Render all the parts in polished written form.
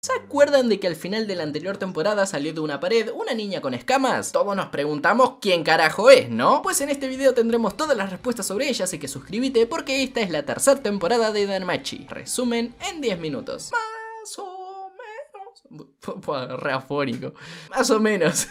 ¿Se acuerdan de que al final de la anterior temporada salió de una pared una niña con escamas? Todos nos preguntamos quién carajo es, ¿no? Pues en este video tendremos todas las respuestas sobre ella, así que suscríbete porque esta es la tercera temporada de Danmachi. Resumen en 10 minutos. Más o menos. Re afónico. Más o menos.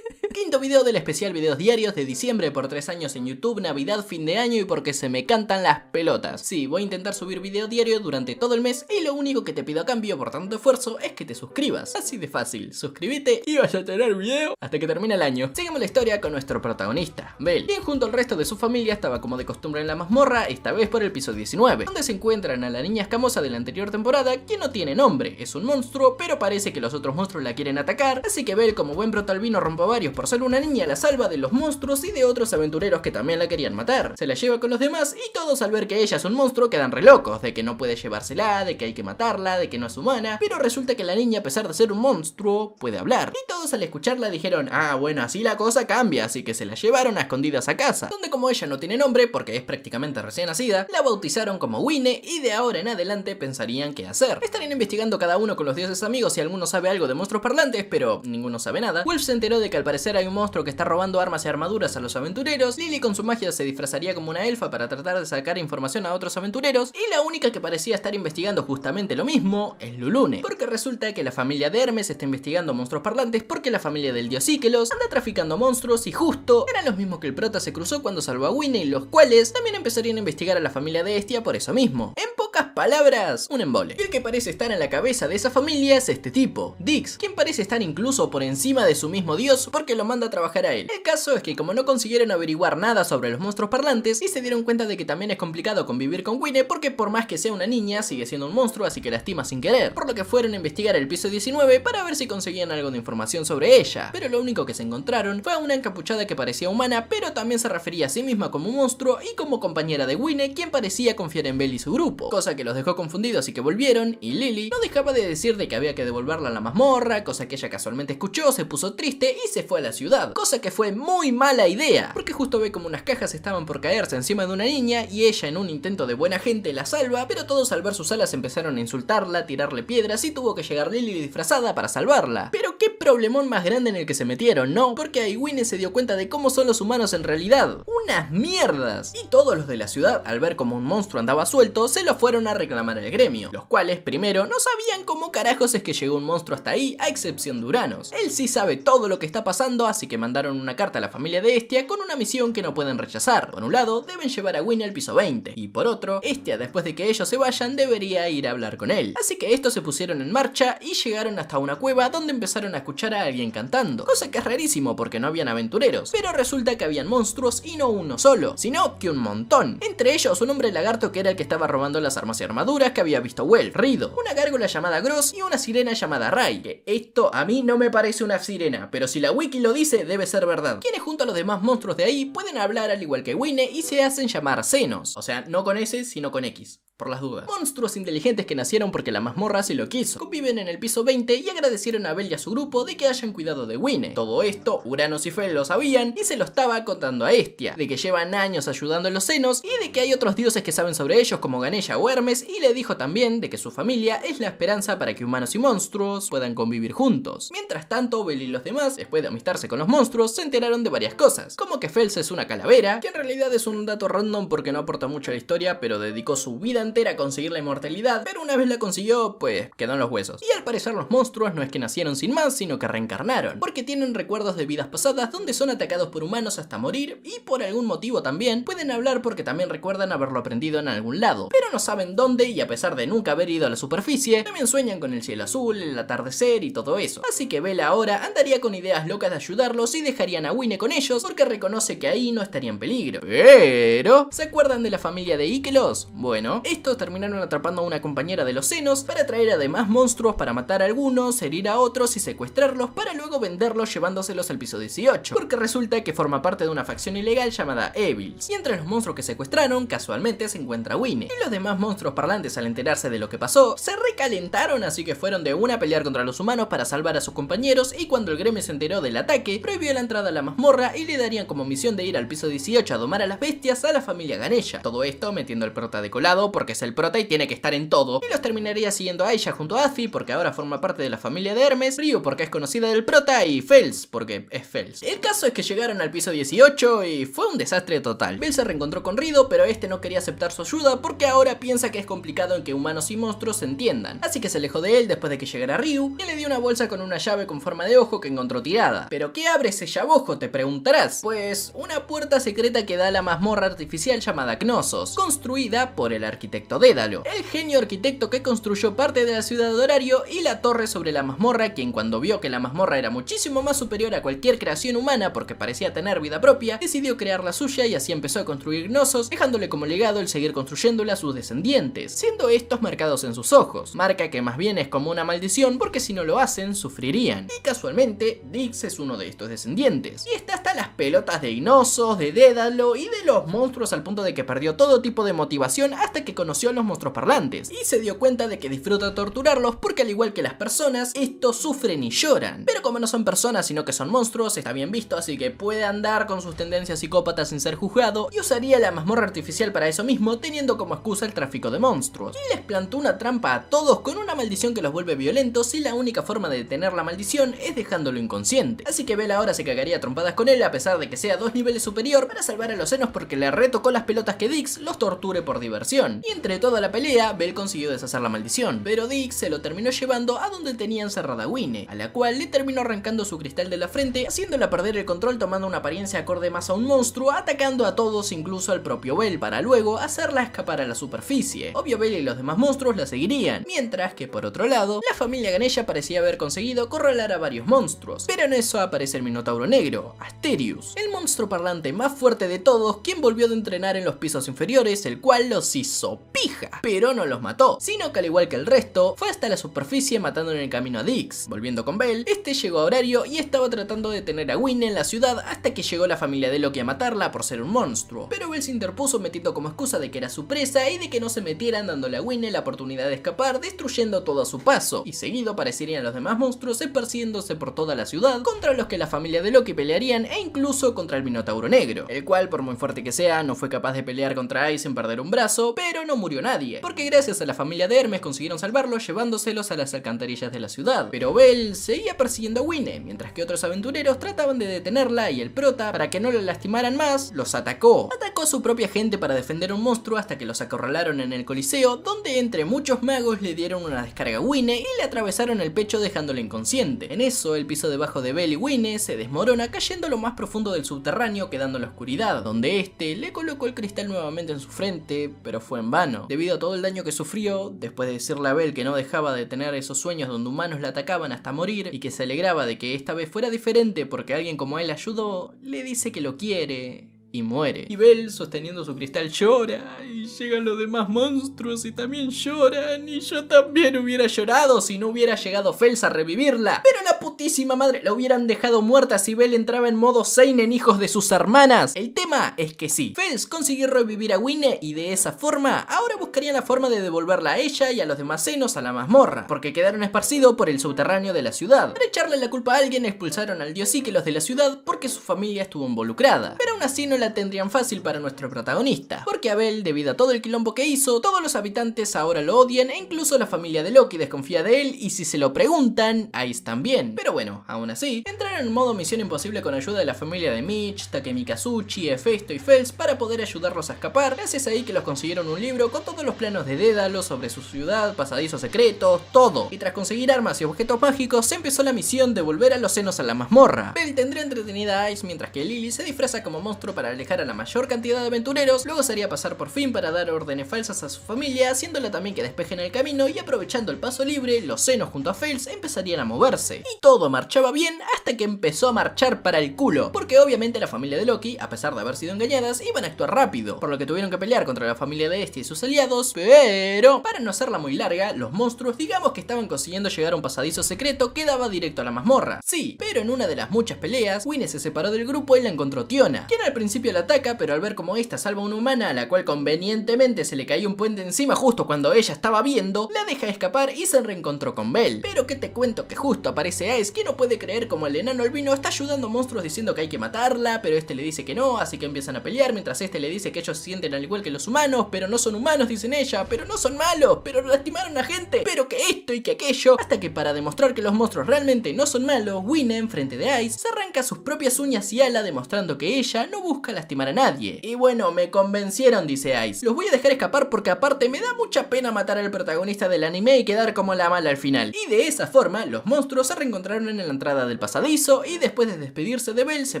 Quinto video del especial videos diarios de diciembre por 3 años en YouTube, Navidad, fin de año y porque se me cantan las pelotas. Sí, voy a intentar subir video diario durante todo el mes y lo único que te pido a cambio por tanto esfuerzo es que te suscribas. Así de fácil, suscríbete y vas a tener video hasta que termine el año. Sigamos la historia con nuestro protagonista, Bell, quien junto al resto de su familia estaba como de costumbre en la mazmorra, esta vez por el piso 19, donde se encuentran a la niña escamosa de la anterior temporada, quien no tiene nombre, es un monstruo, pero parece que los otros monstruos la quieren atacar, así que Bell, como buen protalbino rompavarios por ser una niña, la salva de los monstruos y de otros aventureros que también la querían matar. Se la lleva con los demás y todos al ver que ella es un monstruo quedan re locos, de que no puede llevársela, de que hay que matarla, de que no es humana, pero resulta que la niña, a pesar de ser un monstruo, puede hablar. Y todos al escucharla dijeron, ah bueno, así la cosa cambia, así que se la llevaron a escondidas a casa, donde como ella no tiene nombre, porque es prácticamente recién nacida, la bautizaron como Winnie y de ahora en adelante pensarían qué hacer. Estarían investigando cada uno con los dioses amigos si alguno sabe algo de monstruos parlantes, pero ninguno sabe nada. Wolf se enteró de que al parecer hay un monstruo que está robando armas y armaduras a los aventureros. Lily con su magia se disfrazaría como una elfa para tratar de sacar información a otros aventureros. Y la única que parecía estar investigando justamente lo mismo es Lulune, porque resulta que la familia de Hermes está investigando monstruos parlantes porque la familia del dios Íkelos anda traficando monstruos y justo eran los mismos que el prota se cruzó cuando salvó a Winnie, los cuales también empezarían a investigar a la familia de Hestia por eso mismo. En pocas palabras, un embole. Y el que parece estar en la cabeza de esa familia es este tipo, Dix, quien parece estar incluso por encima de su mismo dios porque lo manda a trabajar a él. El caso es que como no consiguieron averiguar nada sobre los monstruos parlantes y se dieron cuenta de que también es complicado convivir con Winnie porque por más que sea una niña sigue siendo un monstruo, así que lastima sin querer, por lo que fueron a investigar el piso 19 para ver si conseguían algo de información sobre ella, pero lo único que se encontraron fue a una encapuchada que parecía humana pero también se refería a sí misma como un monstruo y como compañera de Winnie, quien parecía confiar en Bell y su grupo, cosa que los dejó confundidos y que volvieron, y Lily no dejaba de decir de que había que devolverla a la mazmorra, cosa que ella casualmente escuchó, se puso triste y se fue a la ciudad, cosa que fue muy mala idea, porque justo ve como unas cajas estaban por caerse encima de una niña y ella en un intento de buena gente la salva, pero todos al ver sus alas empezaron a insultarla, tirarle piedras y tuvo que llegar Lily disfrazada para salvarla. Pero qué problemón más grande en el que se metieron, ¿no? Porque ahí Winnie se dio cuenta de cómo son los humanos en realidad, unas mierdas, y todos los de la ciudad al ver como un monstruo andaba suelto se lo fueron a reclamar al gremio, los cuales primero no sabían cómo carajos es que llegó un monstruo hasta ahí, a excepción de Uranos. Él sí sabe todo lo que está pasando, así que mandaron una carta a la familia de Hestia con una misión que no pueden rechazar. Por un lado, deben llevar a Winnie al piso 20 y por otro, Hestia después de que ellos se vayan debería ir a hablar con él. Así que estos se pusieron en marcha y llegaron hasta una cueva donde empezaron a escuchar a alguien cantando, cosa que es rarísimo porque no habían aventureros, pero resulta que habían monstruos y no uno solo, sino que un montón. Entre ellos un hombre lagarto que era el que estaba robando las armas y armaduras que había visto Well, Rido, una gárgola llamada Gross y una sirena llamada Rai, que esto a mí no me parece una sirena, pero si la wiki lo dice debe ser verdad, quienes junto a los demás monstruos de ahí pueden hablar al igual que Winnie y se hacen llamar Xenos, o sea, no con S sino con X. Por las dudas. Monstruos inteligentes que nacieron porque la mazmorra se lo quiso. Conviven en el piso 20 y agradecieron a Bell y a su grupo de que hayan cuidado de Winnie. Todo esto, Uranos y Fel lo sabían y se lo estaba contando a Hestia, de que llevan años ayudando a los Xenos y de que hay otros dioses que saben sobre ellos como Ganesha o Hermes, y le dijo también de que su familia es la esperanza para que humanos y monstruos puedan convivir juntos. Mientras tanto, Bell y los demás, después de amistarse con los monstruos, se enteraron de varias cosas, como que Fels es una calavera, que en realidad es un dato random porque no aporta mucho a la historia, pero dedicó su vida entera a conseguir la inmortalidad, pero una vez la consiguió, pues quedó en los huesos. Y al parecer los monstruos no es que nacieron sin más, sino que reencarnaron, porque tienen recuerdos de vidas pasadas donde son atacados por humanos hasta morir, y por algún motivo también pueden hablar porque también recuerdan haberlo aprendido en algún lado, pero no saben dónde y a pesar de nunca haber ido a la superficie, también sueñan con el cielo azul, el atardecer y todo eso. Así que Bella ahora andaría con ideas locas de ayudarlos y dejarían a Winnie con ellos porque reconoce que ahí no estaría en peligro. Pero, ¿se acuerdan de la familia de Íkelos? Bueno, estos terminaron atrapando a una compañera de los Xenos para traer además monstruos para matar a algunos, herir a otros y secuestrar secuestrarlos para luego venderlos llevándoselos al piso 18, porque resulta que forma parte de una facción ilegal llamada Evils. Y entre los monstruos que secuestraron, casualmente se encuentra Winnie. Y los demás monstruos parlantes, al enterarse de lo que pasó, se recalentaron, así que fueron de una a pelear contra los humanos para salvar a sus compañeros, y cuando el gremio se enteró del ataque, prohibió la entrada a la mazmorra y le darían como misión de ir al piso 18 a domar a las bestias a la familia Ganesha. Todo esto metiendo al prota de colado porque es el prota y tiene que estar en todo, y los terminaría siguiendo a ella junto a Afi porque ahora forma parte de la familia de Hermes, Ryu porque es conocida del prota y Fels porque es Fels. El caso es que llegaron al piso 18 y fue un desastre total. Bell se reencontró con Rido, pero este no quería aceptar su ayuda porque ahora piensa que es complicado en que humanos y monstruos se entiendan, así que se alejó de él después de que llegara Ryu y le dio una bolsa con una llave con forma de ojo que encontró tirada. ¿Pero qué abre ese llavojo?, te preguntarás. Pues una puerta secreta que da a la mazmorra artificial llamada Knossos, construida por el arquitecto Dédalo, el genio arquitecto que construyó parte de la ciudad de Horario y la torre sobre la mazmorra, quien cuando vio que la mazmorra era muchísimo más superior a cualquier creación humana porque parecía tener vida propia, decidió crear la suya y así empezó a construir Knossos, dejándole como legado el seguir construyéndola a sus descendientes, siendo estos marcados en sus ojos, marca que más bien es como una maldición porque si no lo hacen sufrirían. Y casualmente Dix es uno de estos descendientes y está hasta las pelotas de Knossos, de Dédalo y de los monstruos, al punto de que perdió todo tipo de motivación hasta que conoció a los monstruos parlantes y se dio cuenta de que disfruta torturarlos porque al igual que las personas, estos sufren y lloran, pero como no son personas sino que son monstruos, está bien visto, así que puede andar con sus tendencias psicópatas sin ser juzgado, y usaría la mazmorra artificial para eso mismo, teniendo como excusa el tráfico de monstruos. Y les plantó una trampa a todos con una maldición que los vuelve violentos, y la única forma de detener la maldición es dejándolo inconsciente. Así que Bell ahora se cagaría a trompadas con él a pesar de que sea 2 niveles superior para salvar a los senos porque le retocó las pelotas que Dix los torture por diversión. Y entre toda la pelea, Bell consiguió deshacer la maldición, pero Dix se lo terminó llevando a donde tenía encerrada a Winnie, a la cual le terminó arrancando su cristal de la frente, haciéndola perder el control, tomando una apariencia acorde más a un monstruo, atacando a todos, incluso al propio Bell, para luego hacerla escapar a la superficie. Obvio, Bell y los demás monstruos la seguirían, mientras que por otro lado, la familia Ganesha parecía haber conseguido corralar a varios monstruos, pero en eso aparece el Minotauro Negro, Asterius, el monstruo parlante más fuerte de todos, quien volvió de entrenar en los pisos inferiores, el cual los hizo pija, pero no los mató, sino que al igual que el resto, fue hasta la superficie matando en el camino a Dix. Volviendo con Bell, este llegó a Horario y estaba tratando de detener a Winnie en la ciudad hasta que llegó la familia de Loki a matarla por ser un monstruo, pero Bell se interpuso metiendo como excusa de que era su presa y de que no se metieran, dándole a Winnie la oportunidad de escapar, destruyendo todo a su paso, y seguido aparecerían los demás monstruos esparciéndose por toda la ciudad, contra los que la familia de Loki pelearían e incluso contra el Minotauro Negro, el cual por muy fuerte que sea no fue capaz de pelear contra Ice sin perder un brazo, pero no murió nadie, porque gracias a la familia de Hermes consiguieron salvarlo llevándoselos a las alcantarillas de la ciudad. Pero Bell seguía persiguiendo a Winnie, mientras que otros aventureros trataban de detenerla y el prota, para que no la lastimaran más, los atacó. Atacó a su propia gente para defender a un monstruo hasta que los acorralaron en el Coliseo, donde entre muchos magos le dieron una descarga a Winnie y le atravesaron el pecho dejándola inconsciente. En eso, el piso debajo de Bell y Winnie se desmorona cayendo a lo más profundo del subterráneo, quedando en la oscuridad, donde este le colocó el cristal nuevamente en su frente, pero fue en vano, debido a todo el daño que sufrió, después de decirle a Bell que no dejaba de tener esos sueños donde humanos la atacaban hasta morir y que se alegraba de que esta vez fuera diferente porque alguien como él ayudó, le dice que lo quiere y muere. Y Bell, sosteniendo su cristal, llora, y llegan los demás monstruos y también lloran, y yo también hubiera llorado si no hubiera llegado Fels a revivirla, pero la putísima madre, la hubieran dejado muerta si Bell entraba en modo seinen, hijos de sus hermanas. El tema es que sí, Fels consiguió revivir a Winnie y de esa forma, ahora buscarían la forma de devolverla a ella y a los demás senos a la mazmorra, porque quedaron esparcidos por el subterráneo de la ciudad. Para echarle la culpa a alguien, expulsaron al dios Íkelos de la ciudad porque su familia estuvo involucrada, pero aún así no la tendrían fácil para nuestro protagonista, porque a Bell, debido a todo el quilombo que hizo, todos los habitantes ahora lo odian e incluso la familia de Loki desconfía de él, y si se lo preguntan, Ice también. Pero bueno, aún así, entraron en modo misión imposible con ayuda de la familia de Mitch, Takemi Kazuchi, Hefesto y Fels para poder ayudarlos a escapar. Gracias a Íkelos consiguieron un libro con todos los planos de Dédalo sobre su ciudad, pasadizos secretos, todo. Y tras conseguir armas y objetos mágicos, se empezó la misión de volver a los senos a la mazmorra. Bell tendrá entretenida a Ice mientras que Lily se disfraza como monstruo para para alejar a la mayor cantidad de aventureros, luego se haría pasar por fin para dar órdenes falsas a su familia, haciéndola también que despejen el camino y aprovechando el paso libre, los senos junto a Fails empezarían a moverse. Y todo marchaba bien hasta que empezó a marchar para el culo, porque obviamente la familia de Loki, a pesar de haber sido engañadas, iban a actuar rápido, por lo que tuvieron que pelear contra la familia de este y sus aliados, pero para no hacerla muy larga, los monstruos digamos que estaban consiguiendo llegar a un pasadizo secreto que daba directo a la mazmorra. Sí, pero en una de las muchas peleas, Winnie se separó del grupo y la encontró Tiona, quien al principio la ataca, pero al ver como esta salva a una humana a la cual convenientemente se le cayó un puente encima justo cuando ella estaba viendo, la deja escapar y se reencontró con Belle. Pero que te cuento que justo aparece Ice, que no puede creer como el enano albino está ayudando a monstruos diciendo que hay que matarla, pero este le dice que no, así que empiezan a pelear, mientras este le dice que ellos se sienten al igual que los humanos, pero no son humanos, dicen ella, pero no son malos, pero lastimaron a gente, pero que esto y que aquello, hasta que para demostrar que los monstruos realmente no son malos, Winnie, en frente de Ice, se arranca sus propias uñas y ala demostrando que ella no busca lastimar a nadie. Y bueno, me convencieron, dice Ice. Los voy a dejar escapar porque aparte me da mucha pena matar al protagonista del anime y quedar como la mala al final. Y de esa forma, los monstruos se reencontraron en la entrada del pasadizo y después de despedirse de Belle se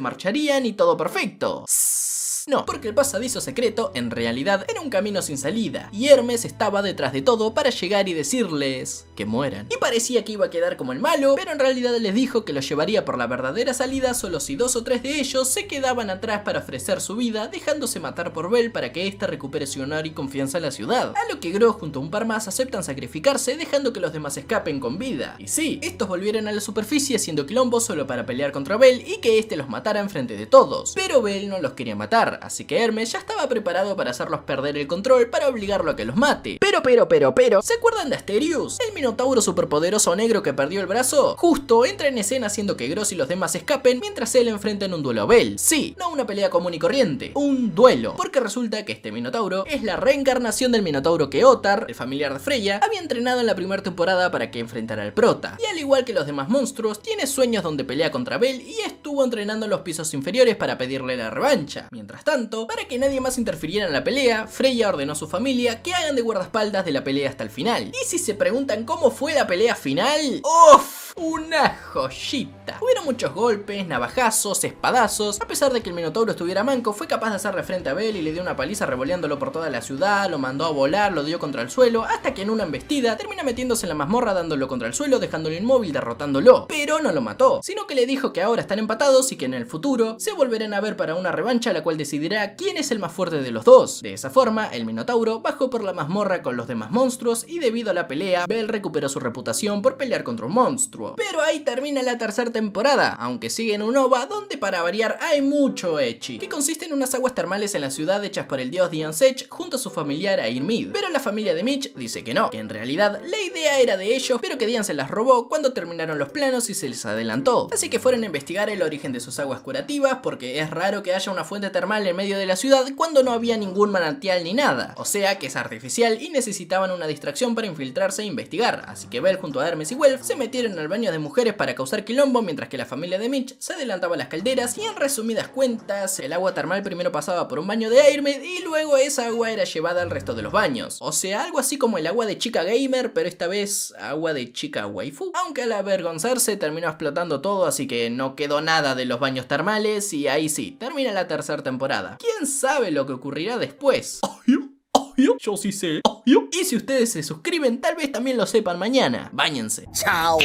marcharían y todo perfecto. No, porque el pasadizo secreto en realidad era un camino sin salida y Hermes estaba detrás de todo para llegar y decirles que mueran. Y parecía que iba a quedar como el malo, pero en realidad les dijo que los llevaría por la verdadera salida solo si 2 o 3 de ellos se quedaban atrás para ofrecer su vida, dejándose matar por Belle para que ésta recupere su honor y confianza en la ciudad. A lo que Gro junto a un par más aceptan sacrificarse, dejando que los demás escapen con vida. Y sí, estos volvieron a la superficie haciendo quilombo solo para pelear contra Belle y que este los matara enfrente de todos. Pero Belle no los quería matar, así que Hermes ya estaba preparado para hacerlos perder el control para obligarlo a que los mate. Pero, ¿se acuerdan de Asterius? El minotauro superpoderoso negro que perdió el brazo. Justo entra en escena haciendo que Gross y los demás escapen mientras él enfrenta en un duelo a Belle. Sí, no una pelea común y corriente, un duelo, porque resulta que este minotauro es la reencarnación del minotauro que Ottar, el familiar de Freya, había entrenado en la primera temporada para que enfrentara al prota. Y al igual que los demás monstruos, tiene sueños donde pelea contra Belle y estuvo entrenando en los pisos inferiores para pedirle la revancha. Mientras tanto, para que nadie más interfiriera en la pelea, Freya ordenó a su familia que hagan de guardaespaldas de la pelea hasta el final. Y si se preguntan cómo fue la pelea final, ¡uff! Una joyita. Hubieron muchos golpes, navajazos, espadazos. A pesar de que el minotauro estuviera manco, fue capaz de hacerle frente a Belle y le dio una paliza revoleándolo por toda la ciudad, lo mandó a volar, lo dio contra el suelo, hasta que en una embestida termina metiéndose en la mazmorra dándolo contra el suelo, dejándolo inmóvil, derrotándolo. Pero no lo mató, sino que le dijo que ahora están empatados y que en el futuro se volverán a ver para una revancha, la cual decidirá quién es el más fuerte de los dos. De esa forma, el minotauro bajó por la mazmorra con los demás monstruos y debido a la pelea, Belle recuperó su reputación por pelear contra un monstruo. Pero ahí termina la tercera temporada, aunque sigue en un OVA donde para variar hay mucho ecchi, que consiste en unas aguas termales en la ciudad hechas por el dios Dian Sech junto a su familiar Airmid. Pero la familia de Mitch dice que no, que en realidad la idea era de ellos, pero que Dian se las robó cuando terminaron los planos y se les adelantó. Así que fueron a investigar el origen de sus aguas curativas, porque es raro que haya una fuente termal en medio de la ciudad cuando no había ningún manantial ni nada. O sea que es artificial y necesitaban una distracción para infiltrarse e investigar. Así que Belle junto a Hermes y Welf se metieron al baño de mujeres para causar quilombo, mientras que la familia de Mitch se adelantaba a las calderas y en resumidas cuentas, el agua termal primero pasaba por un baño de Airmed y luego esa agua era llevada al resto de los baños. O sea, algo así como el agua de chica gamer, pero esta vez agua de chica waifu. Aunque al avergonzarse terminó explotando todo, así que no quedó nada de los baños termales y ahí sí, termina la tercera temporada. ¿Quién sabe lo que ocurrirá después? Yo sí sé. Y si ustedes se suscriben, tal vez también lo sepan mañana. Báñense. Chao.